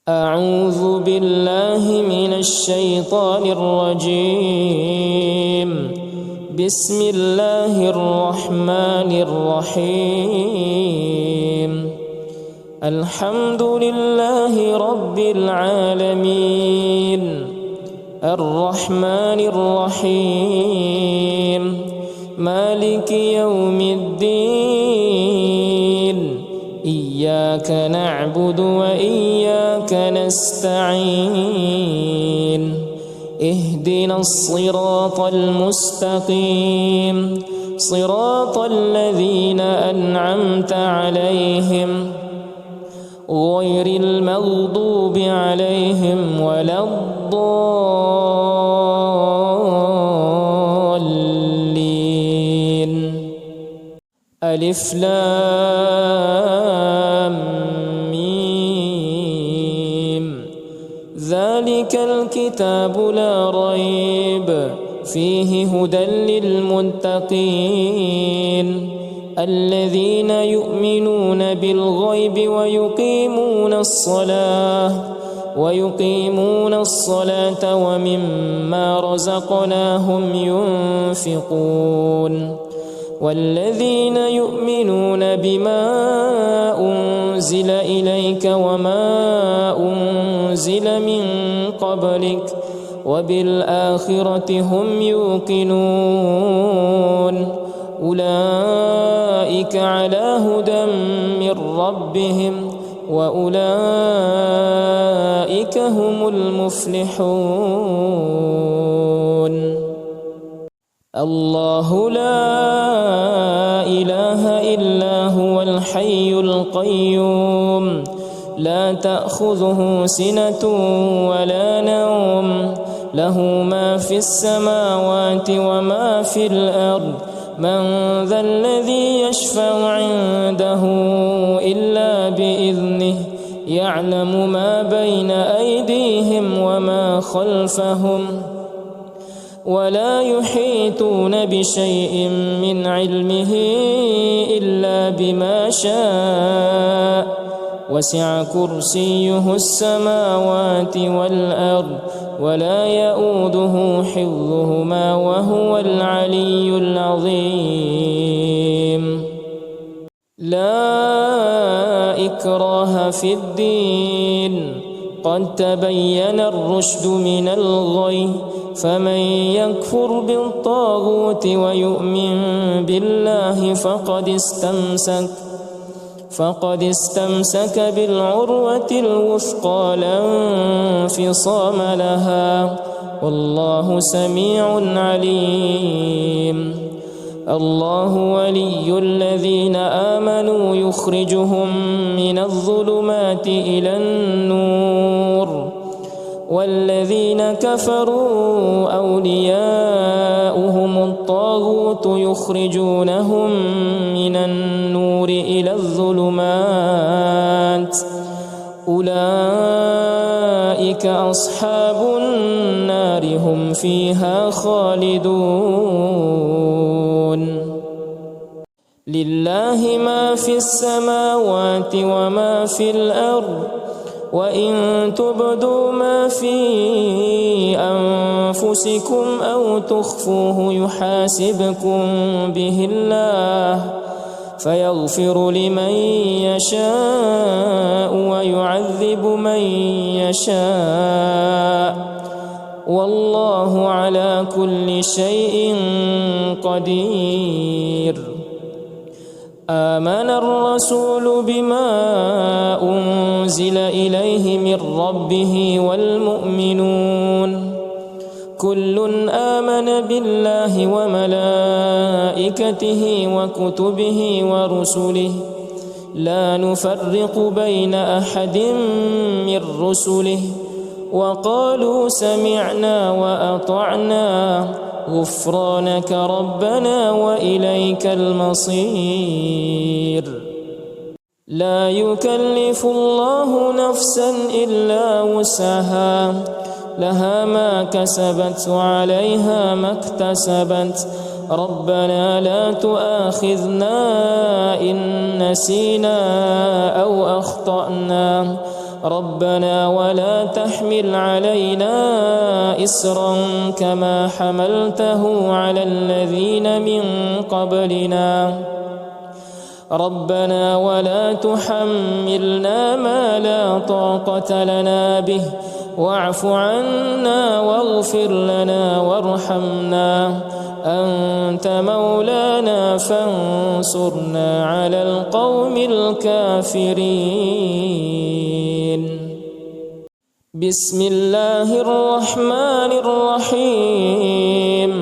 أعوذ بالله من الشيطان الرجيم. بسم الله الرحمن الرحيم. الحمد لله رب العالمين الرحمن الرحيم مالك يوم الدين إياك نعبد وإياك نستعين اهدنا الصراط المستقيم صراط الذين أنعمت عليهم غير المغضوب عليهم ولا الضالين. ألف لام ميم. ذلك الكتاب لا ريب فيه هدى للمتقين الذين يؤمنون بالغيب ويقيمون الصلاة ومما رزقناهم ينفقون والذين يؤمنون بما أنزل إليك وما أنزل من قبلك وبالآخرة هم يوقنون أولئك على هدى من ربهم وأولئك هم المفلحون. الله لا إله إلا هو الحي القيوم لا تأخذه سنة ولا نوم له ما في السماوات وما في الأرض من ذا الذي يشفع عنده إلا بإذنه يعلم ما بين أيديهم وما خلفهم ولا يحيطون بشيء من علمه إلا بما شاء وسع كرسيه السماوات والأرض ولا يؤوده حفظهما وهو العلي العظيم. لا إكراه في الدين قد تبين الرشد من الغي فمن يكفر بالطاغوت ويؤمن بالله فقد استمسك بالعروة الوثقى لا انفصام لها والله سميع عليم. الله ولي الذين آمنوا يخرجهم من الظلمات إلى النور والذين كفروا أولياؤهم الطاغوت يخرجونهم من النور إلى الظلمات أولئك أصحاب النار هم فيها خالدون. لله ما في السماوات وما في الأرض وإن تبدوا ما في أنفسكم أو تخفوه يحاسبكم به الله فيغفر لمن يشاء ويعذب من يشاء والله على كل شيء قدير. آمن الرسول بما أنزل إليه من ربه والمؤمنون كل آمن بالله وملائكته وكتبه ورسله لا نفرق بين أحد من رسله وقالوا سمعنا وأطعنا غفرانك ربنا وإليك المصير. لا يكلف الله نفسا إلا وسعها لها ما كسبت وعليها ما اكتسبت ربنا لا تؤاخذنا إن نسينا أو أخطأنا ربنا ولا تحمل علينا إصرا كما حملته على الذين من قبلنا ربنا ولا تحملنا ما لا طاقة لنا به واعف عنا واغفر لنا وارحمنا أنت مولانا فانصرنا على القوم الكافرين. بسم الله الرحمن الرحيم.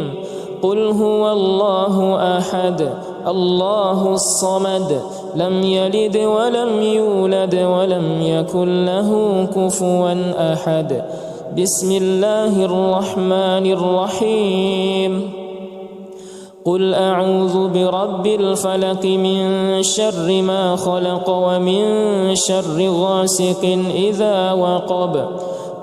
قل هو الله أحد الله الصمد لم يلد ولم يولد ولم يكن له كفوا أحد. بسم الله الرحمن الرحيم. قل أعوذ برب الفلق من شر ما خلق ومن شر غاسق إذا وقب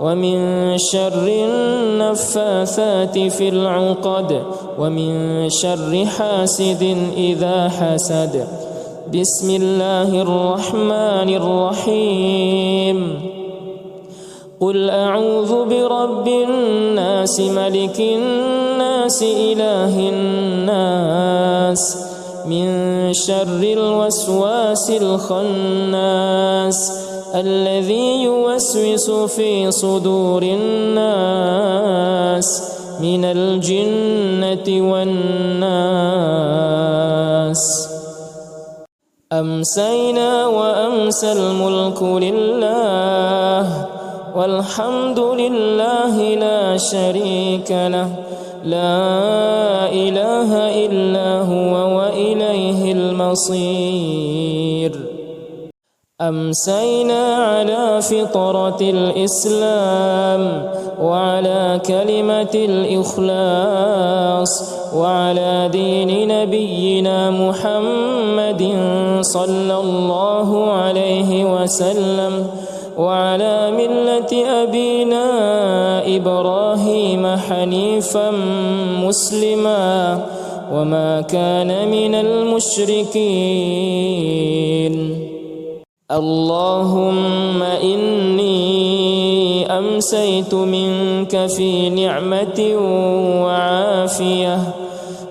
ومن شر النفاثات في العقد ومن شر حاسد إذا حسد. بسم الله الرحمن الرحيم. قل أعوذ برب الناس ملك الناس إله الناس من شر الوسواس الخناس الذي يوسوس في صدور الناس من الجنة والناس. أمسينا وأمسى الملك لله والحمد لله لا شريك له لا إله إلا هو وإليه المصير. أمسينا على فطرة الإسلام وعلى كلمة الإخلاص وعلى دين نبينا محمد صلى الله عليه وسلم وعلى ملة أبينا إبراهيم حنيفا مسلما وما كان من المشركين. اللهم إني أمسيت منك في نعمة وعافية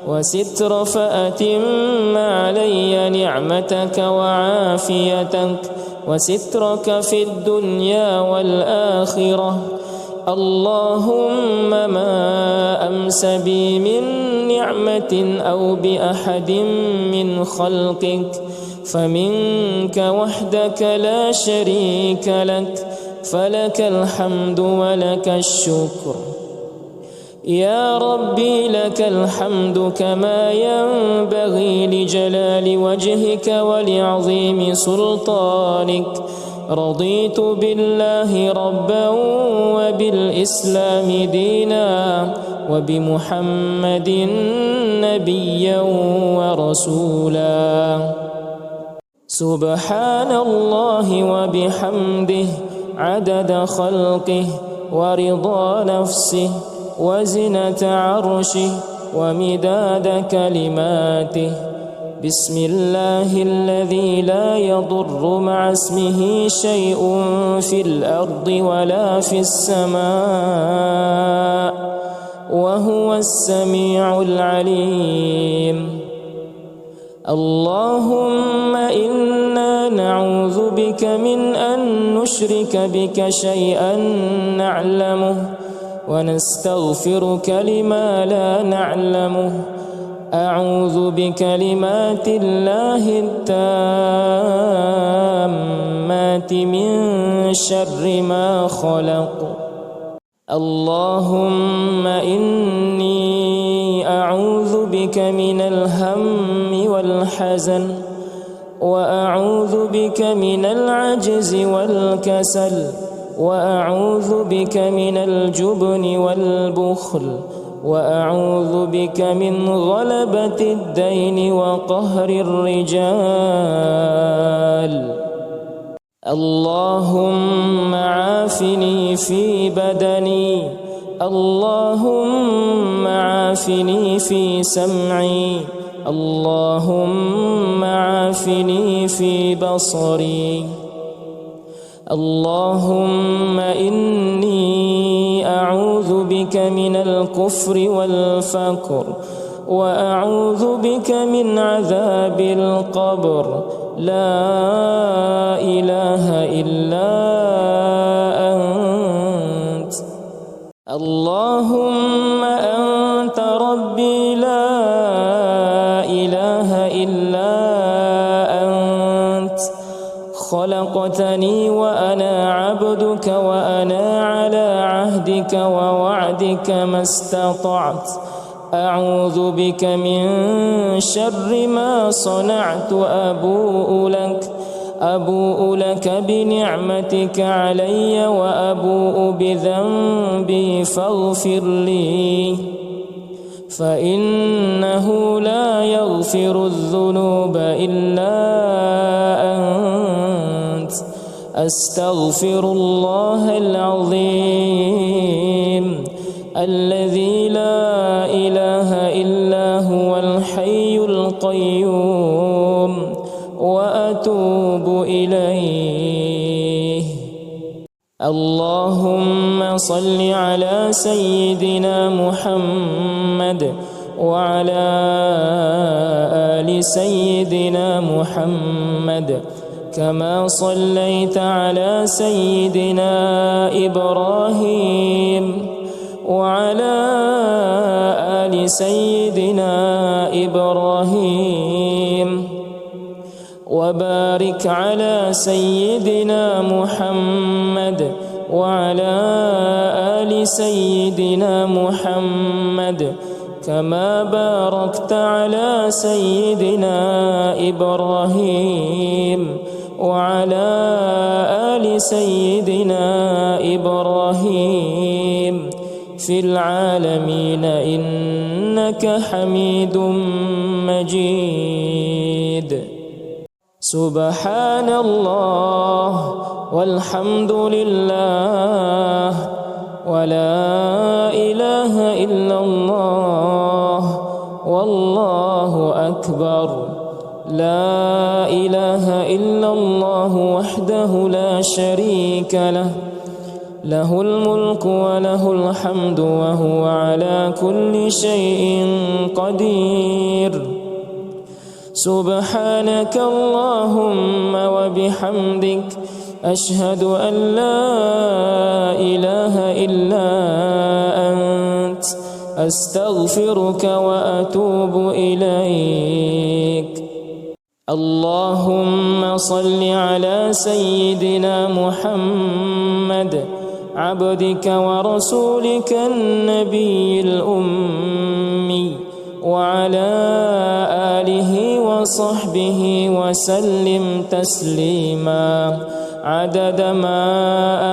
وستر فأتم علي نعمتك وعافيتك وسترك في الدنيا والآخرة. اللهم ما أمس بي من نعمة أو بأحد من خلقك فمنك وحدك لا شريك لك فلك الحمد ولك الشكر. يا ربي لك الحمد كما ينبغي لجلال وجهك ولعظيم سلطانك. رضيت بالله ربا وبالإسلام دينا وبمحمد نبيا ورسولا. سبحان الله وبحمده عدد خلقه ورضا نفسه وزنة عرشه ومداد كلماته. بسم الله الذي لا يضر مع اسمه شيء في الأرض ولا في السماء وهو السميع العليم. اللهم إنا نعوذ بك من أن نشرك بك شيئا نعلمه ونستغفرك لما لا نعلمه. أعوذ بكلمات الله التامات من شر ما خلق. اللهم إني أعوذ بك من الهم والحزن وأعوذ بك من العجز والكسل وأعوذ بك من الجبن والبخل وأعوذ بك من غلبة الدين وقهر الرجال. اللهم عافني في بدني. اللهم عافني في سمعي. اللهم عافني في بصري. اللهم إني أعوذ بك من الكفر والفقر، وأعوذ بك من عذاب القبر، لا إله إلا أنت. اللهم أنت ربي لا إله إلا أنت، خلقتني وأنا عبدك، وأنا على عهدك ووعدك ما استطعت، أعوذ بك من شر ما صنعت، أبوء لك بنعمتك علي، وأبوء بذنبي فاغفر لي، فإنه لا يغفر الذنوب إلا أنت. أستغفر الله العظيم الذي لا إله إلا هو الحي القيوم، وأتوب إليه. اللهم صل على سيدنا محمد وعلى آل سيدنا محمد، كما صليت على سيدنا إبراهيم وعلى آل سيدنا إبراهيم، وبارك على سيدنا محمد وعلى آل سيدنا محمد، كما باركت على سيدنا إبراهيم وعلى آل سيدنا إبراهيم في العالمين إنك حميد مجيد. سبحان الله والحمد لله ولا إله إلا الله والله أكبر. لا إله إلا الله وحده لا شريك له، له الملك وله الحمد وهو على كل شيء قدير. سبحانك اللهم وبحمدك، أشهد أن لا إله إلا أنت، أستغفرك وأتوب إليك. اللهم صل على سيدنا محمد عبدك ورسولك النبي الأمي، وعلى آله وصحبه وسلم تسليما عدد ما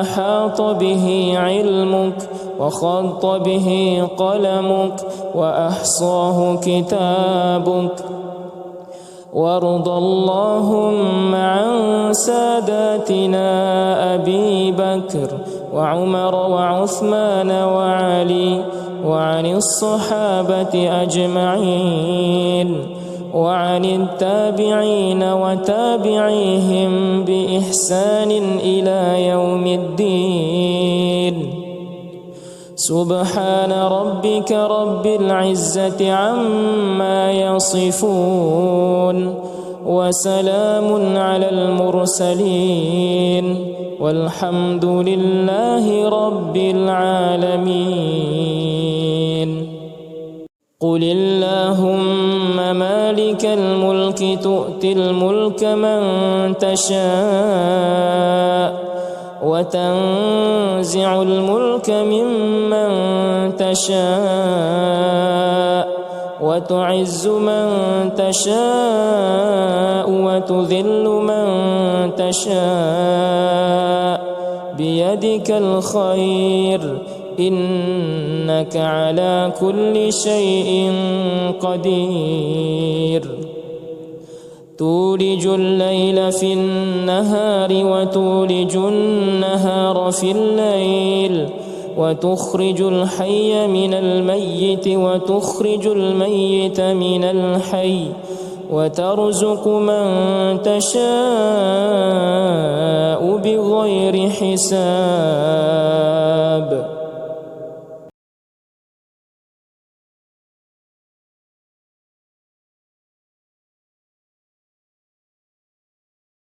أحاط به علمك وخط به قلمك وأحصاه كتابك. وارض اللهم عن ساداتنا أبي بكر وعمر وعثمان وعلي، وعن الصحابة أجمعين، وعن التابعين وتابعيهم بإحسان إلى يوم الدين. سبحان ربك رب العزة عما يصفون، وسلام على المرسلين، والحمد لله رب العالمين. قل اللهم مالك الملك تؤتي الملك من تشاء، وتنزع الملك ممن تشاء، وتعز من تشاء، وتذل من تشاء، بيدك الخير، إنك على كل شيء قدير. تولج الليل في النهار وتولج النهار في الليل، وتخرج الحي من الميت وتخرج الميت من الحي، وترزق من تشاء بغير حساب.